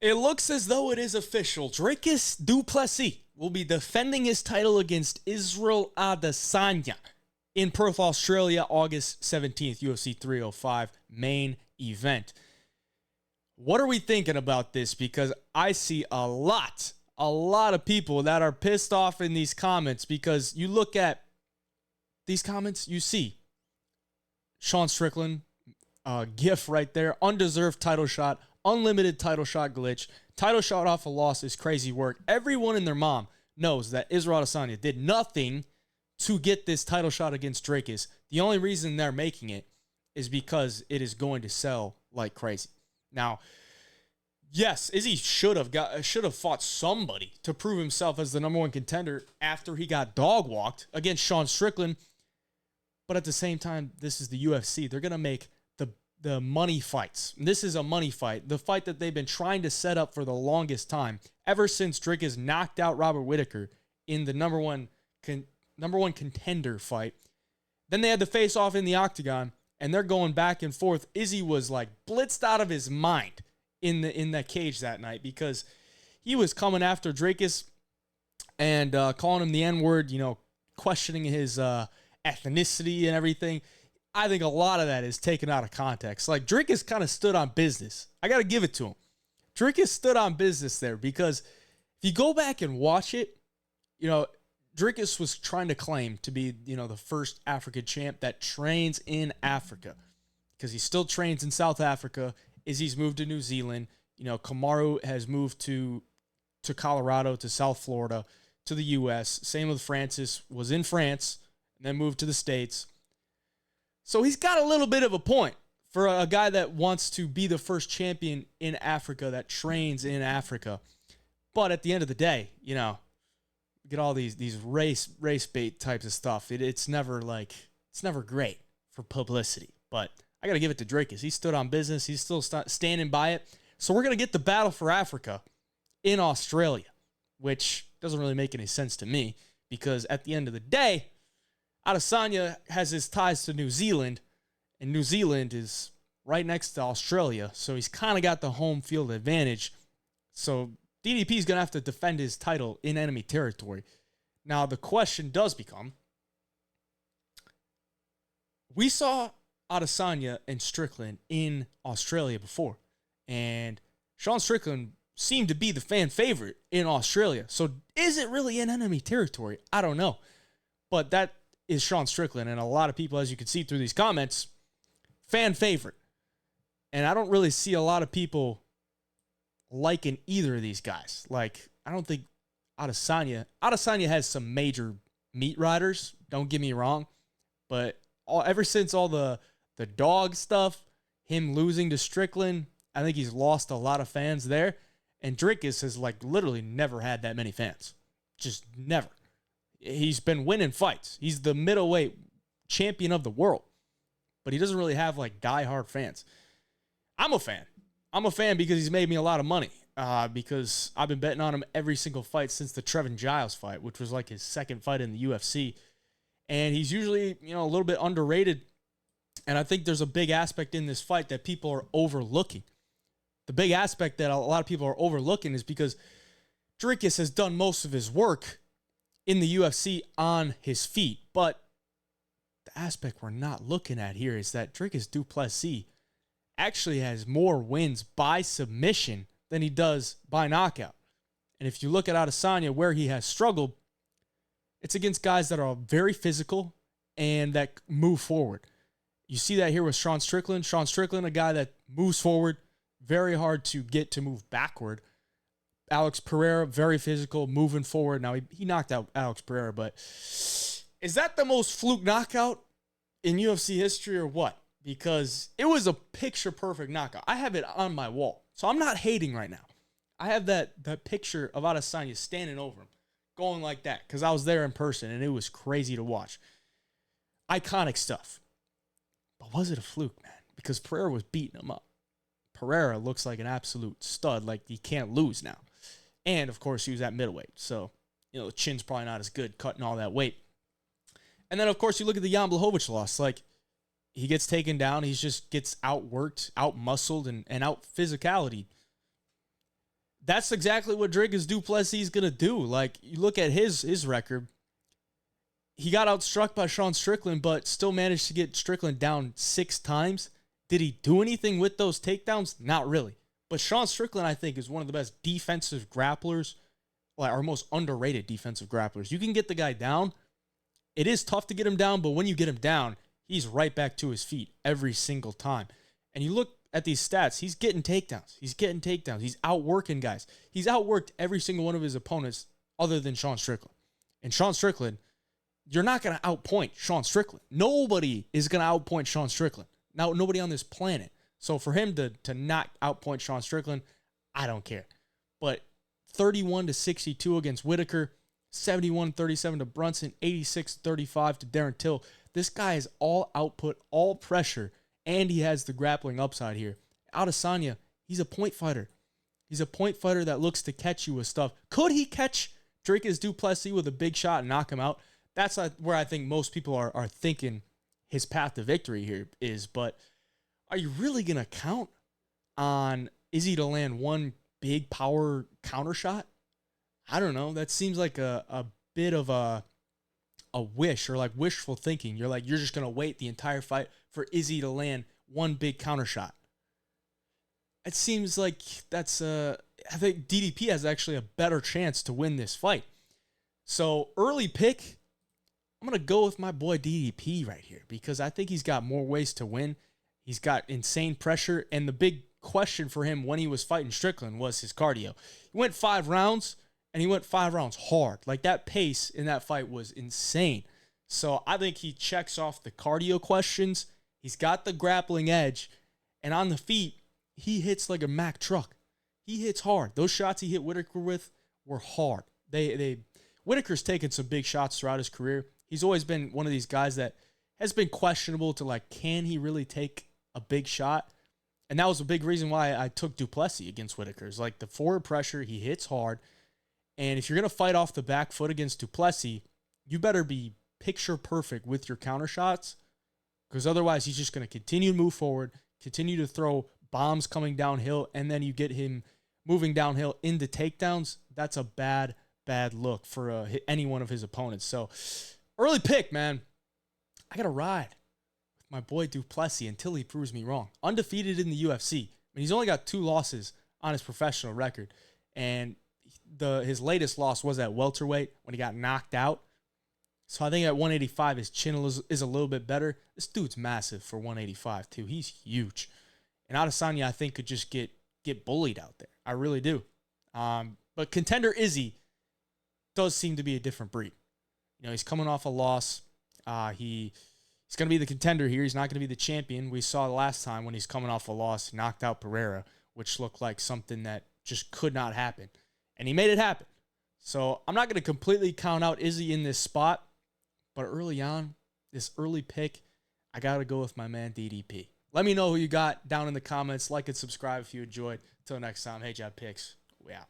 It looks as though it is official. Dricus du Plessis will be defending his title against Israel Adesanya in Perth, Australia, August 17th, UFC 305 main event. What are we thinking about this? Because I see a lot of people that are pissed off in these comments, because you look at these comments, you see Sean Strickland, gif right there, undeserved title shot, unlimited title shot glitch, title shot off a loss is crazy work. Everyone and their mom knows that Israel Adesanya did nothing to get this title shot against Dricus. The only reason they're making it is because it is going to sell like crazy. Now, yes, Izzy should have fought somebody to prove himself as the number one contender after he got dog walked against Sean Strickland. But at the same time, this is the UFC. They're going to make the money fights. This is a money fight. The fight that they've been trying to set up for the longest time, ever since Dricus knocked out Robert Whittaker in the number one contender fight. Then they had the face off in the octagon, and they're going back and forth. Izzy was like blitzed out of his mind in that cage that night, because he was coming after Dricus and calling him the N-word, questioning his ethnicity and everything. I think a lot of that is taken out of context. Like, Dricus kind of stood on business. I got to give it to him. Dricus stood on business there, because if you go back and watch it, Dricus was trying to claim to be, the first African champ that trains in Africa, because he still trains in South Africa. Izzy's moved to New Zealand. Kamaru has moved to Colorado, to South Florida, to the U.S. Same with Francis, was in France and then moved to the States. So he's got a little bit of a point for a guy that wants to be the first champion in Africa, that trains in Africa. But at the end of the day, get all these race bait types of stuff. It's never great for publicity. But I got to give it to Dricus. He stood on business. He's still standing by it. So we're going to get the battle for Africa in Australia, which doesn't really make any sense to me, because at the end of the day, Adesanya has his ties to New Zealand, and New Zealand is right next to Australia, so he's kind of got the home field advantage. So DDP is going to have to defend his title in enemy territory. Now, the question does become, we saw Adesanya and Strickland in Australia before, and Sean Strickland seemed to be the fan favorite in Australia. So is it really in enemy territory? I don't know. But that is Sean Strickland, and a lot of people, as you can see through these comments, fan favorite. And I don't really see a lot of people liking either of these guys. Like, I don't think Adesanya has some major meat riders, don't get me wrong, but ever since all the dog stuff, him losing to Strickland, I think he's lost a lot of fans there. And Dricus has literally never had that many fans. Just never. He's been winning fights. He's the middleweight champion of the world, but he doesn't really have diehard fans. I'm a fan. I'm a fan because he's made me a lot of money, because I've been betting on him every single fight since the Trevin Giles fight, which was his second fight in the UFC. And he's usually, a little bit underrated. And I think there's a big aspect in this fight that people are overlooking. The big aspect that a lot of people are overlooking is because Dricus has done most of his work in the UFC on his feet. But the aspect we're not looking at here is that Dricus du Plessis actually has more wins by submission than he does by knockout. And if you look at Adesanya, where he has struggled, it's against guys that are very physical and that move forward. You see that here with Sean Strickland. Sean Strickland, a guy that moves forward, very hard to get to move backward. Alex Pereira, very physical, moving forward. Now, he knocked out Alex Pereira, but is that the most fluke knockout in UFC history or what? Because it was a picture-perfect knockout. I have it on my wall, so I'm not hating right now. I have that picture of Adesanya standing over him, going like that, because I was there in person, and it was crazy to watch. Iconic stuff. But was it a fluke, man? Because Pereira was beating him up. Pereira looks like an absolute stud, like he can't lose now. And, of course, he was at middleweight. So, the chin's probably not as good cutting all that weight. And then, of course, you look at the Jan Blachowicz loss. He gets taken down. He just gets outworked, out-muscled, and out-physicality. That's exactly what Dricus du Plessis is going to do. Like, you look at his record. He got outstruck by Sean Strickland, but still managed to get Strickland down 6 times. Did he do anything with those takedowns? Not really. But Sean Strickland, I think, is one of the best defensive grapplers, like our most underrated defensive grapplers. You can get the guy down. It is tough to get him down, but when you get him down, he's right back to his feet every single time. And you look at these stats, he's getting takedowns. He's outworking guys. He's outworked every single one of his opponents other than Sean Strickland. And Sean Strickland, you're not going to outpoint Sean Strickland. Nobody is going to outpoint Sean Strickland. Now, nobody on this planet. So for him to not outpoint Sean Strickland, I don't care. But 31-62 against Whitaker, 71-37 to Brunson, 86-35 to Darren Till. This guy is all output, all pressure, and he has the grappling upside here. Adesanya, he's a point fighter. He's a point fighter that looks to catch you with stuff. Could he catch Dricus du Plessis with a big shot and knock him out? That's where I think most people are thinking his path to victory here is. But are you really going to count on Izzy to land one big power counter shot? I don't know. That seems like a bit of a wish, or like wishful thinking. You're just going to wait the entire fight for Izzy to land one big counter shot. It seems like I think DDP has actually a better chance to win this fight. So early pick, I'm going to go with my boy DDP right here because I think he's got more ways to win. He's got insane pressure, and the big question for him when he was fighting Strickland was his cardio. He went 5 rounds, and he went 5 rounds hard. Like, that pace in that fight was insane. So I think he checks off the cardio questions. He's got the grappling edge, and on the feet, he hits like a Mack truck. He hits hard. Those shots he hit Whitaker with were hard. Whitaker's taken some big shots throughout his career. He's always been one of these guys that has been questionable to, like, can he really take a big shot? And that was a big reason why I took du Plessis against Whitaker. It's like the forward pressure, he hits hard. And if you're going to fight off the back foot against du Plessis, you better be picture perfect with your counter shots, because otherwise he's just going to continue to move forward, continue to throw bombs coming downhill, and then you get him moving downhill into takedowns. That's a bad look for any one of his opponents. So early pick, man. I got to ride with my boy du Plessis until he proves me wrong. Undefeated in the UFC. I mean, he's only got 2 losses on his professional record. And his latest loss was at welterweight when he got knocked out. So I think at 185, his chin is a little bit better. This dude's massive for 185, too. He's huge. And Adesanya, I think, could just get bullied out there. I really do. But contender Izzy does seem to be a different breed. You know, he's coming off a loss. He's going to be the contender here. He's not going to be the champion. We saw last time when he's coming off a loss, he knocked out Pereira, which looked like something that just could not happen. And he made it happen. So I'm not going to completely count out Izzy in this spot. But early on, this early pick, I got to go with my man DDP. Let me know who you got down in the comments. Like and subscribe if you enjoyed. Until next time, hey, Job Picks. We out.